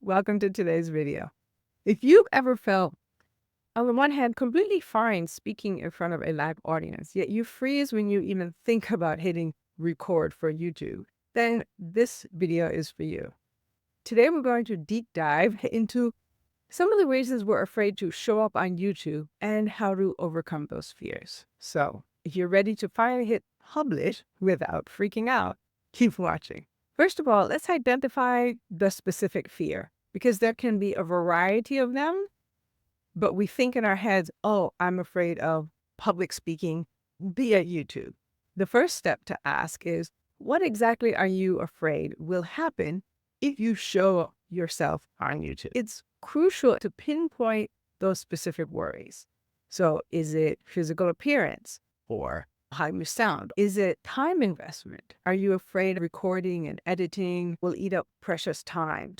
Welcome to today's video. If you've ever felt, on the one hand, completely fine speaking in front of a live audience, yet you freeze when you even think about hitting record for YouTube, then this video is for you. Today, we're going to deep dive into some of the reasons we're afraid to show up on YouTube and how to overcome those fears. So, if you're ready to finally hit publish without freaking out, keep watching. First of all, let's identify the specific fear because there can be a variety of them, but we think in our heads, oh, I'm afraid of public speaking via YouTube. The first step to ask is, what exactly are you afraid will happen if you show yourself on YouTube? It's crucial to pinpoint those specific worries. So is it physical appearance or how you sound? Is it time investment? Are you afraid recording and editing will eat up precious time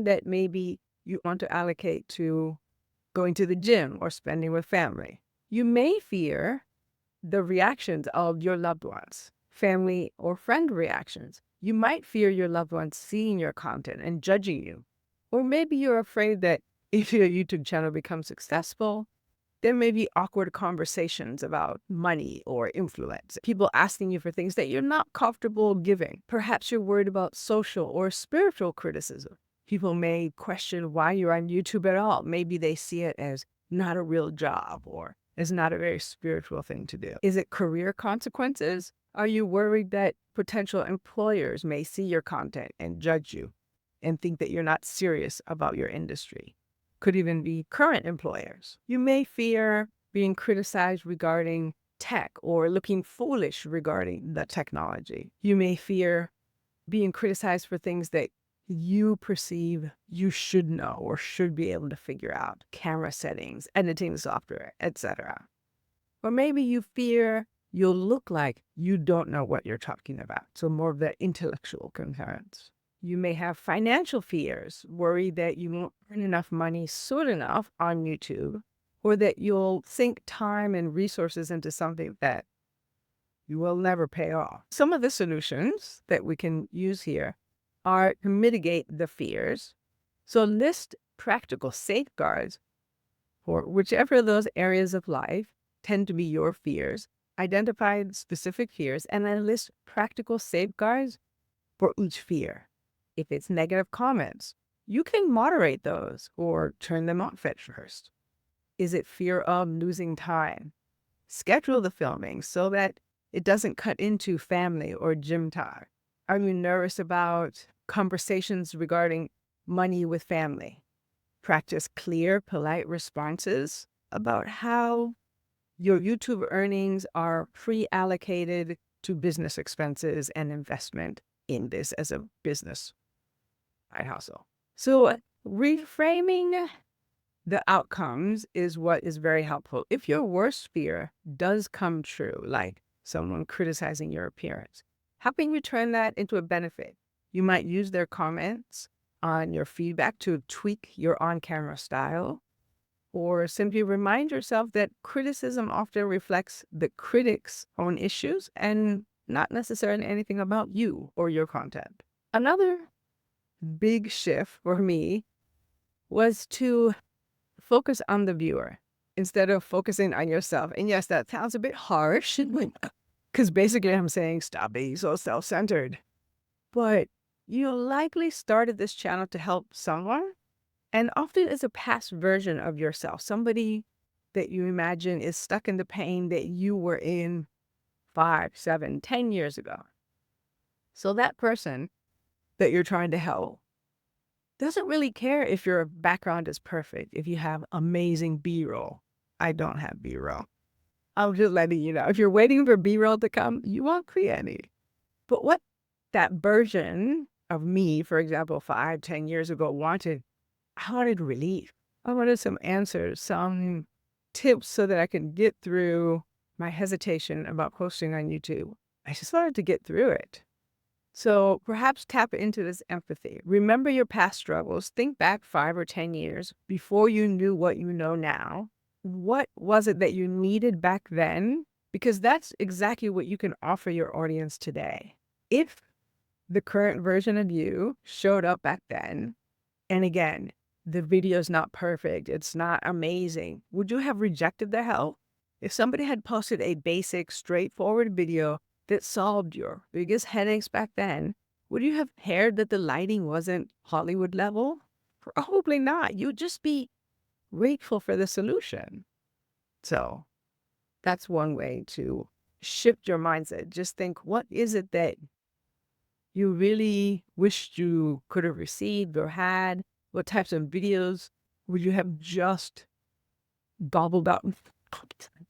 that maybe you want to allocate to going to the gym or spending with family? You may fear the reactions of your loved ones, family or friend reactions. You might fear your loved ones seeing your content and judging you. Or maybe you're afraid that if your YouTube channel becomes successful, there may be awkward conversations about money or influence, people asking you for things that you're not comfortable giving. Perhaps you're worried about social or spiritual criticism. People may question why you're on YouTube at all. Maybe they see it as not a real job or as not a very spiritual thing to do. Is it career consequences? Are you worried that potential employers may see your content and judge you and think that you're not serious about your industry? Could even be current employers. You may fear being criticized regarding tech or looking foolish regarding the technology. You may fear being criticized for things that you perceive you should know or should be able to figure out, camera settings, editing software, etc. Or maybe you fear you'll look like you don't know what you're talking about. So more of the intellectual concerns. You may have financial fears, worry that you won't earn enough money soon enough on YouTube, or that you'll sink time and resources into something that you will never pay off. Some of the solutions that we can use here are to mitigate the fears. So list practical safeguards for whichever of those areas of life tend to be your fears. Identify specific fears and then list practical safeguards for each fear. If it's negative comments, you can moderate those or turn them off at first. Is it fear of losing time? Schedule the filming so that it doesn't cut into family or gym time. Are you nervous about conversations regarding money with family? Practice clear, polite responses about how your YouTube earnings are pre-allocated to business expenses and investment in this as a business side hustle. So reframing the outcomes is what is very helpful. If your worst fear does come true, like someone criticizing your appearance, how can you turn that into a benefit? You might use their comments on your feedback to tweak your on-camera style, or simply remind yourself that criticism often reflects the critic's own issues and not necessarily anything about you or your content. Another big shift for me was to focus on the viewer instead of focusing on yourself. And yes, that sounds a bit harsh because basically I'm saying stop being so self-centered. But you likely started this channel to help someone, and often it's a past version of yourself, somebody that you imagine is stuck in the pain that you were in 5, 7, 10 years ago. So that person that you're trying to help doesn't really care if your background is perfect, if you have amazing B-roll. I don't have B-roll. I'm just letting you know. If you're waiting for B-roll to come, you won't see any. But what that version of me, for example, 5, 10 years ago wanted, I wanted relief. I wanted some answers, some tips so that I can get through my hesitation about posting on YouTube. I just wanted to get through it. So perhaps tap into this empathy. Remember your past struggles. Think back 5 or 10 years before you knew what you know now. What was it that you needed back then? Because that's exactly what you can offer your audience today. If the current version of you showed up back then And again, the video is not perfect. It's not amazing. Would you have rejected the help? If somebody had posted a basic, straightforward video that solved your biggest headaches back then, would you have cared that the lighting wasn't Hollywood level? Probably not. You'd just be grateful for the solution. So that's one way to shift your mindset. Just think, what is it that you really wished you could have received or had? What types of videos would you have just gobbled up?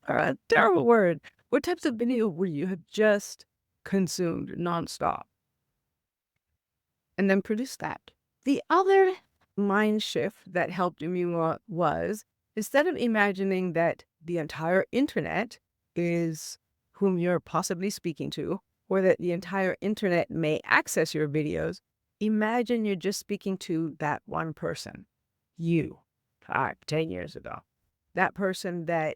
A terrible word. What types of video would you have just consumed nonstop? And then produce that. The other mind shift that helped me was, instead of imagining that the entire internet is whom you're possibly speaking to, or that the entire internet may access your videos, imagine you're just speaking to that one person, you, 10 years ago. That person that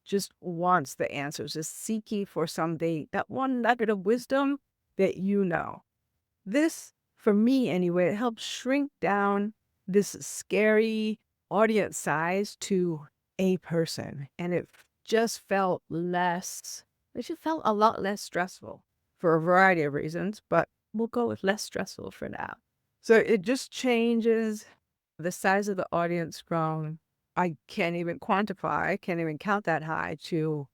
just wants the answers, is seeking for something, that one nugget of wisdom that you know. This, for me anyway, it helps shrink down this scary audience size to a person. And it just felt a lot less stressful for a variety of reasons, but we'll go with less stressful for now. So it just changes the size of the audience from, I can't even quantify, can't even count that high, to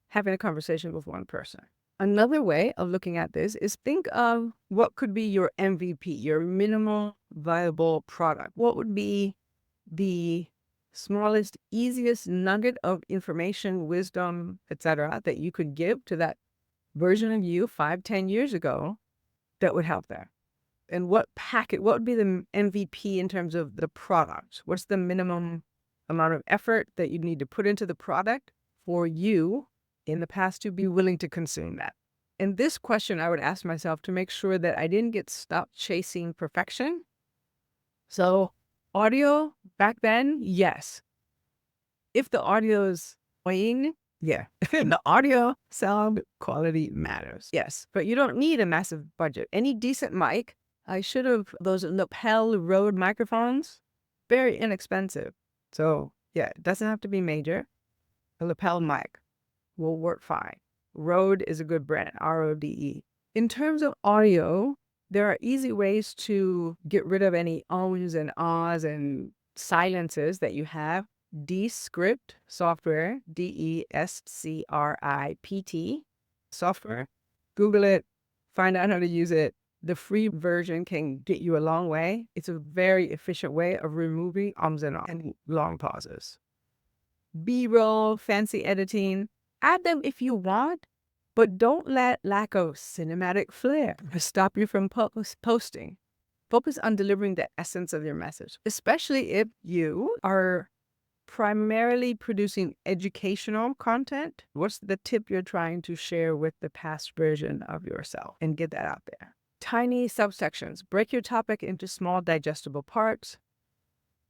having a conversation with one person. Another way of looking at this is think of what could be your MVP, your minimal viable product. What would be the smallest, easiest nugget of information, wisdom, etc., that you could give to that version of you 5, 10 years ago that would help there? And what would be the MVP in terms of the product? What's the minimum amount of effort that you need to put into the product for you in the past to be willing to consume that? And this question I would ask myself to make sure that I didn't get stuck chasing perfection. So audio back then, yes. If the audio is annoying, yeah, the audio sound quality matters. Yes, but you don't need a massive budget. Any decent mic, I should have those lapel Rode microphones, very inexpensive. So yeah, it doesn't have to be major. A lapel mic will work fine. Rode is a good brand, RODE. In terms of audio, there are easy ways to get rid of any ums and ahs and silences that you have. Descript software, Descript software. Google it, find out how to use it. The free version can get you a long way. It's a very efficient way of removing ums and ahs and long pauses. B-roll, fancy editing, add them if you want, but don't let lack of cinematic flair stop you from posting. Focus on delivering the essence of your message, especially if you are primarily producing educational content. What's the tip you're trying to share with the past version of yourself? And get that out there. Tiny subsections. Break your topic into small digestible parts.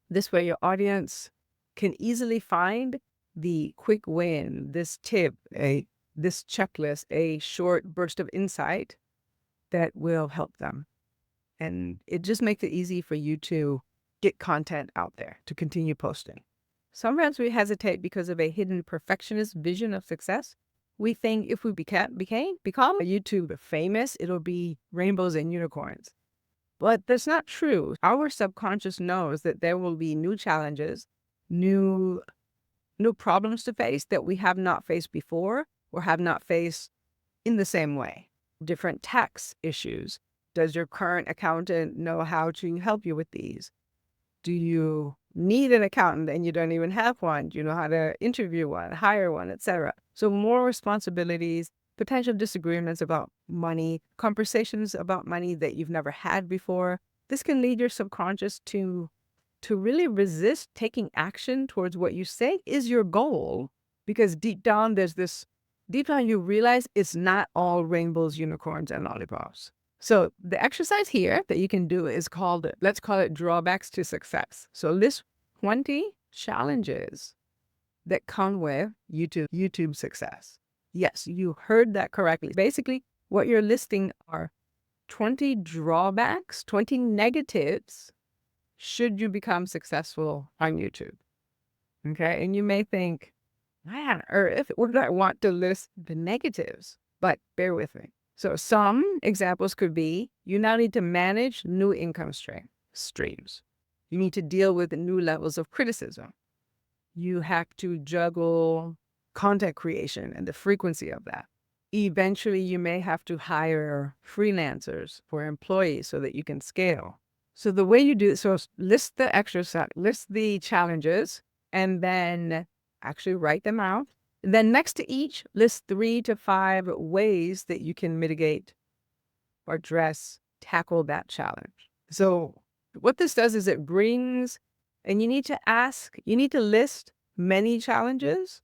This way your audience can easily find the quick win, this tip, this checklist, a short burst of insight that will help them. And it just makes it easy for you to get content out there, to continue posting. Sometimes we hesitate because of a hidden perfectionist vision of success. We think if we become a YouTube famous, it'll be rainbows and unicorns. But that's not true. Our subconscious knows that there will be new challenges, new problems to face that we have not faced before or have not faced in the same way. Different tax issues. Does your current accountant know how to help you with these? Do you need an accountant and you don't even have one? Do you know how to interview one, hire one, etc.? So more responsibilities, potential disagreements about money, conversations about money that you've never had before. This can lead your subconscious to really resist taking action towards what you say is your goal, because deep down you realize it's not all rainbows, unicorns, and lollipops. So the exercise here that you can do is let's call it drawbacks to success. So list 20 challenges that come with YouTube success. Yes, you heard that correctly. Basically, what you're listing are 20 drawbacks, 20 negatives should you become successful on YouTube? Okay. And you may think, why on earth would I want to list the negatives? But bear with me. So some examples could be you now need to manage new income streams. You need to deal with new levels of criticism. You have to juggle content creation and the frequency of that. Eventually, you may have to hire freelancers or employees so that you can scale. So the way you do so list the exercise, list the challenges, and then actually write them out. Then next to each, list 3 to 5 ways that you can mitigate or tackle that challenge. So what this does is it brings, and you need to list many challenges.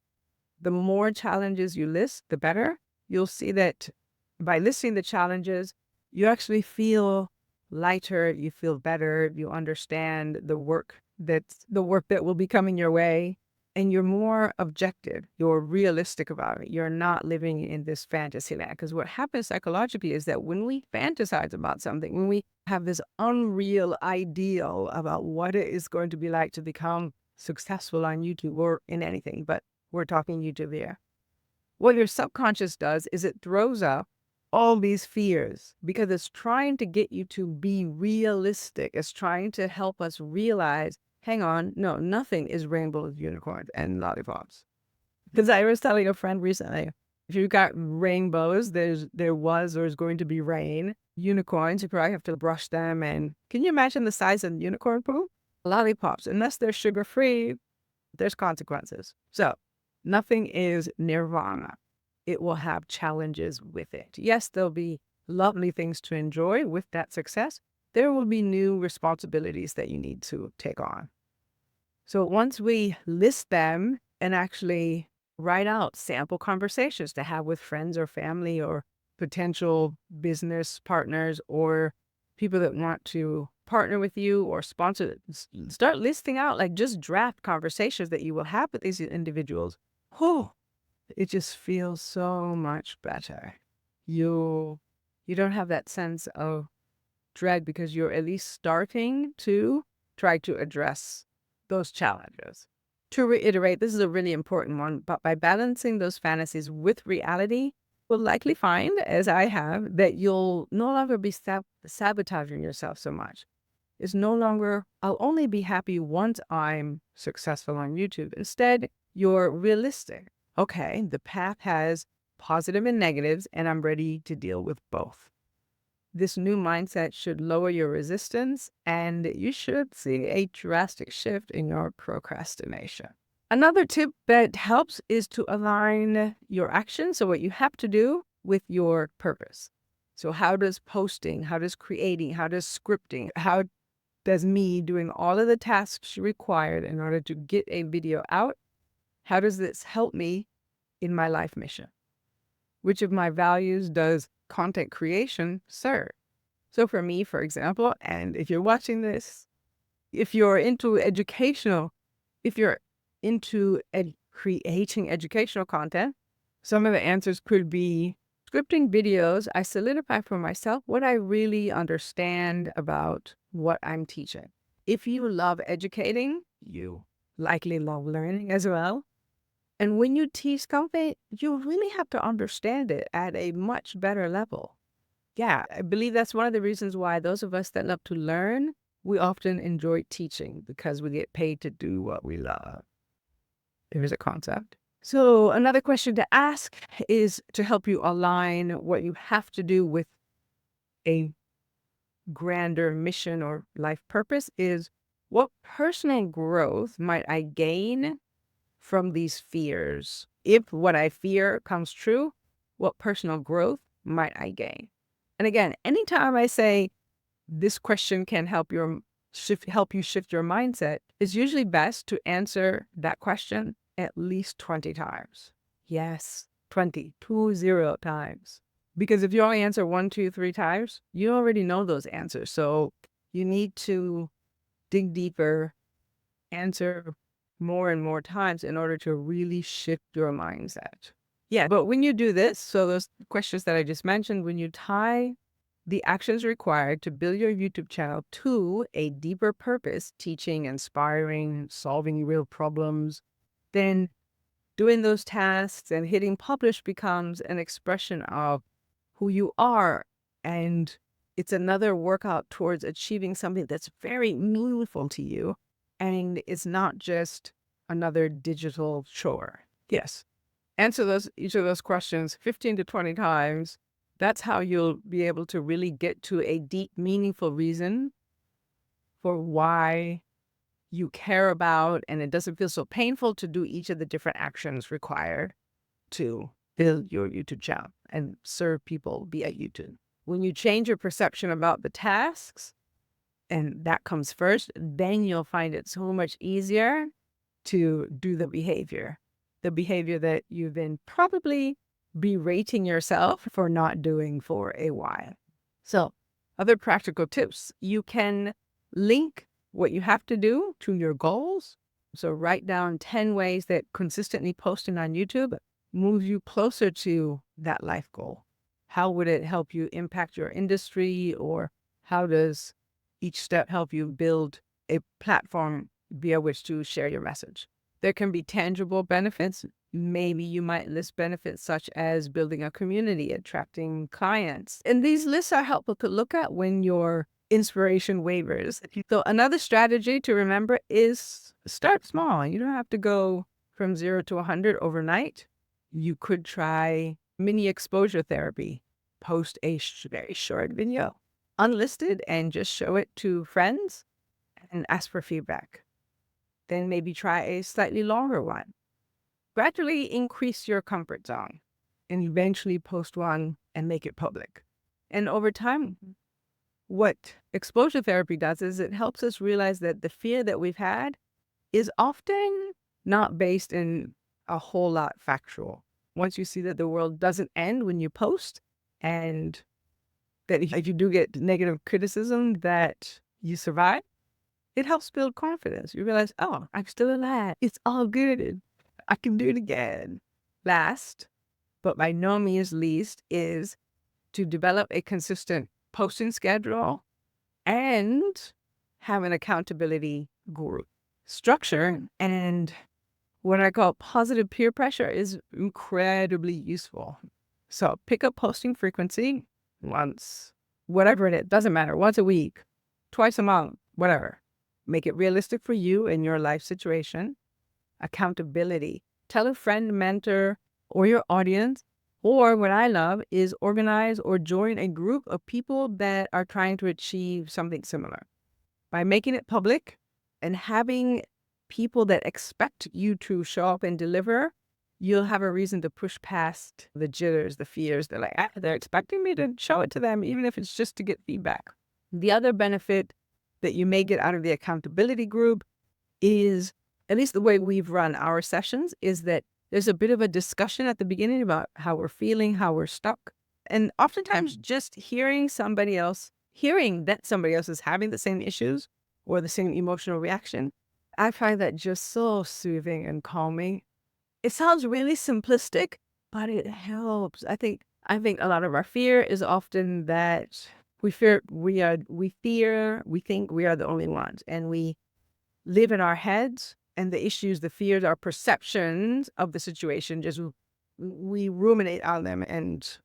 The more challenges you list, the better. You'll see that by listing the challenges, you actually feel lighter, you feel better, you understand the work that will be coming your way, and you're more objective, you're realistic about it. You're not living in this fantasy land. Because what happens psychologically is that when we fantasize about something, when we have this unreal ideal about what it is going to be like to become successful on YouTube or in anything, but we're talking YouTube here. What your subconscious does is it throws up all these fears because it's trying to get you to be realistic. It's trying to help us realize, hang on, no, nothing is rainbows, unicorns, and lollipops. Because I was telling a friend recently, if you got rainbows, there was or is going to be rain. Unicorns, you probably have to brush them. And can you imagine the size of unicorn poop? Lollipops, unless they're sugar-free, there's consequences. So nothing is nirvana. It will have challenges with it. Yes, there'll be lovely things to enjoy with that success. There will be new responsibilities that you need to take on. So once we list them and actually write out sample conversations to have with friends or family or potential business partners or people that want to partner with you or sponsor, start listing out like just draft conversations that you will have with these individuals. Oh, it just feels so much better. You don't have that sense of dread because you're at least starting to try to address those challenges. To reiterate, this is a really important one, but by balancing those fantasies with reality, you'll likely find, as I have, that you'll no longer be sabotaging yourself so much. It's no longer, I'll only be happy once I'm successful on YouTube. Instead, you're realistic. Okay, the path has positive and negatives, and I'm ready to deal with both. This new mindset should lower your resistance, and you should see a drastic shift in your procrastination. Another tip that helps is to align your actions, so what you have to do, with your purpose. So how does posting, how does creating, how does scripting, how does me doing all of the tasks required in order to get a video out, how does this help me in my life mission? Which of my values does content creation serve? So for me, for example, and if you're watching this, if you're into creating educational content, some of the answers could be scripting videos. I solidify for myself what I really understand about what I'm teaching. If you love educating, you likely love learning as well. And when you teach something, you really have to understand it at a much better level. Yeah, I believe that's one of the reasons why those of us that love to learn, we often enjoy teaching because we get paid to do what we love. There's a concept. So another question to ask is to help you align what you have to do with a grander mission or life purpose is, what personal growth might I gain from these fears? If what I fear comes true, what personal growth might I gain? And again, anytime I say this question can help you shift your mindset, it's usually best to answer that question at least 20 times. Yes, 20 times. Because if you only answer 1, 2, 3 times, you already know those answers. So you need to dig deeper, answer more and more times in order to really shift your mindset. Yeah, but when you do this, so those questions that I just mentioned, when you tie the actions required to build your YouTube channel to a deeper purpose, teaching, inspiring, solving real problems, then doing those tasks and hitting publish becomes an expression of who you are. And it's another workout towards achieving something that's very meaningful to you. And it's not just another digital chore. Yes. Answer each of those questions 15 to 20 times. That's how you'll be able to really get to a deep, meaningful reason for why you care about, and it doesn't feel so painful to do each of the different actions required to build your YouTube channel and serve people via YouTube. When you change your perception about the tasks, and that comes first, then you'll find it so much easier to do the behavior that you've been probably berating yourself for not doing for a while. So, other practical tips: you can link what you have to do to your goals. So write down 10 ways that consistently posting on YouTube moves you closer to that life goal. How would it help you impact your industry, or how does each step help you build a platform via which to share your message? There can be tangible benefits. Maybe you might list benefits such as building a community, attracting clients. And these lists are helpful to look at when your inspiration wavers. So another strategy to remember is start small. You don't have to go from 0 to 100 overnight. You could try mini exposure therapy. Post a very short video, unlisted, and just show it to friends and ask for feedback. Then maybe try a slightly longer one. Gradually increase your comfort zone and eventually post one and make it public. And over time, what exposure therapy does is it helps us realize that the fear that we've had is often not based in a whole lot factual. Once you see that the world doesn't end when you post, and that if you do get negative criticism, that you survive, it helps build confidence. You realize, oh, I'm still alive. It's all good. I can do it again. Last, but by no means least, is to develop a consistent posting schedule and have an accountability group. Structure and what I call positive peer pressure is incredibly useful. So pick up posting frequency once, whatever it is, doesn't matter, once a week, twice a month, whatever. Make it realistic for you and your life situation. Accountability. Tell a friend, mentor, or your audience, or what I love is organize or join a group of people that are trying to achieve something similar. By making it public and having people that expect you to show up and deliver, you'll have a reason to push past the jitters, the fears. They're like, they're expecting me to show it to them, even if it's just to get feedback. The other benefit that you may get out of the accountability group is, at least the way we've run our sessions, is that there's a bit of a discussion at the beginning about how we're feeling, how we're stuck. And oftentimes just hearing that somebody else is having the same issues or the same emotional reaction, I find that just so soothing and calming. It sounds really simplistic, but it helps. I think a lot of our fear is often that we think we are the only ones, and we live in our heads, and the issues, the fears, our perceptions of the situation, we ruminate on them and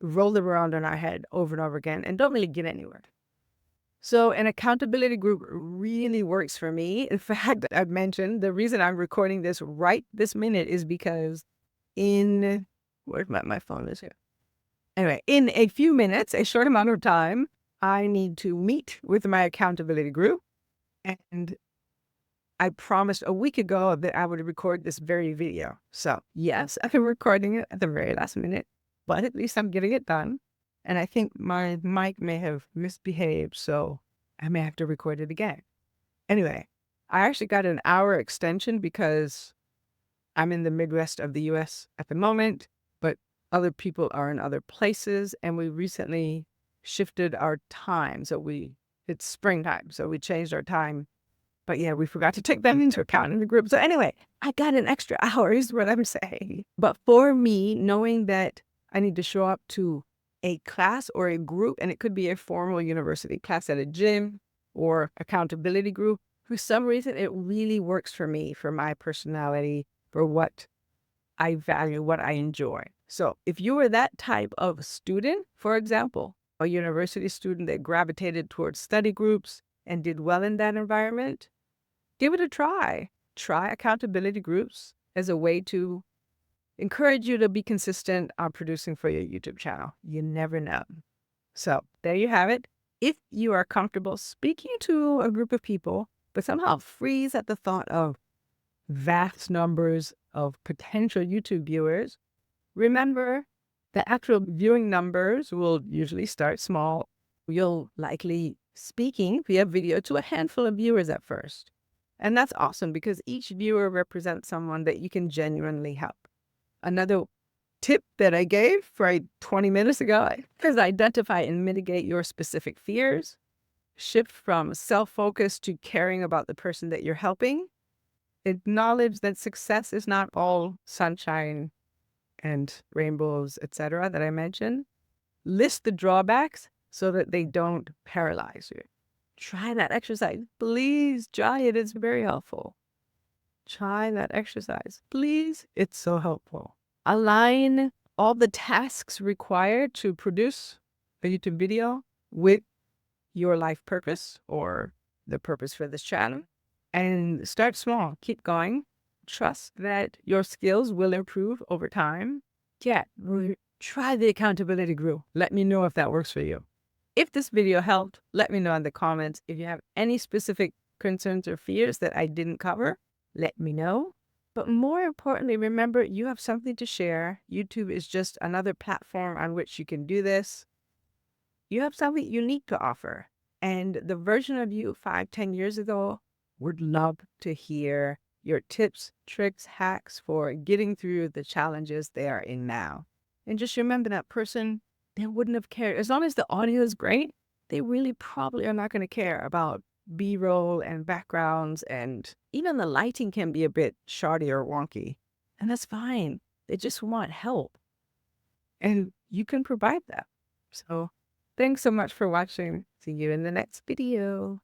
roll them around in our head over and over again and don't really get anywhere. So an accountability group really works for me. In fact, I've mentioned the reason I'm recording this right this minute is because where's my phone is here. Anyway, in a few minutes, a short amount of time, I need to meet with my accountability group. And I promised a week ago that I would record this very video. So yes, I've been recording it at the very last minute, but at least I'm getting it done. And I think my mic may have misbehaved, so I may have to record it again. Anyway, I actually got an hour extension because I'm in the Midwest of the US at the moment, but other people are in other places, and we recently shifted our time. So it's springtime, so we changed our time. But yeah, we forgot to take that into account in the group. So anyway, I got an extra hour is what I'm saying. But for me, knowing that I need to show up to a class or a group, and it could be a formal university class at a gym or accountability group, for some reason, it really works for me, for my personality, for what I value, what I enjoy. So if you were that type of student, for example, a university student that gravitated towards study groups and did well in that environment, give it a try. Try accountability groups as a way to encourage you to be consistent on producing for your YouTube channel. You never know. So there you have it. If you are comfortable speaking to a group of people, but somehow freeze at the thought of vast numbers of potential YouTube viewers, remember the actual viewing numbers will usually start small. You'll likely speaking via video to a handful of viewers at first. And that's awesome because each viewer represents someone that you can genuinely help. Another tip that I gave right 20 minutes ago is identify and mitigate your specific fears. Shift from self-focus to caring about the person that you're helping. Acknowledge that success is not all sunshine and rainbows, etc., that I mentioned. List the drawbacks so that they don't paralyze you. Try that exercise. Please try it. It's very helpful. Try that exercise. Please. It's so helpful. Align all the tasks required to produce a YouTube video with your life purpose or the purpose for this channel. And start small. Keep going. Trust that your skills will improve over time. Yeah, try the accountability group. Let me know if that works for you. If this video helped, let me know in the comments. If you have any specific concerns or fears that I didn't cover, let me know. But more importantly, remember, you have something to share. YouTube is just another platform on which you can do this. You have something unique to offer. And the version of you 5-10 years ago would love to hear your tips, tricks, hacks for getting through the challenges they are in now. And just remember that person, they wouldn't have cared. As long as the audio is great, they really probably are not going to care about B-roll and backgrounds, and even the lighting can be a bit shoddy or wonky. And that's fine. They just want help. And you can provide that. So thanks so much for watching. See you in the next video.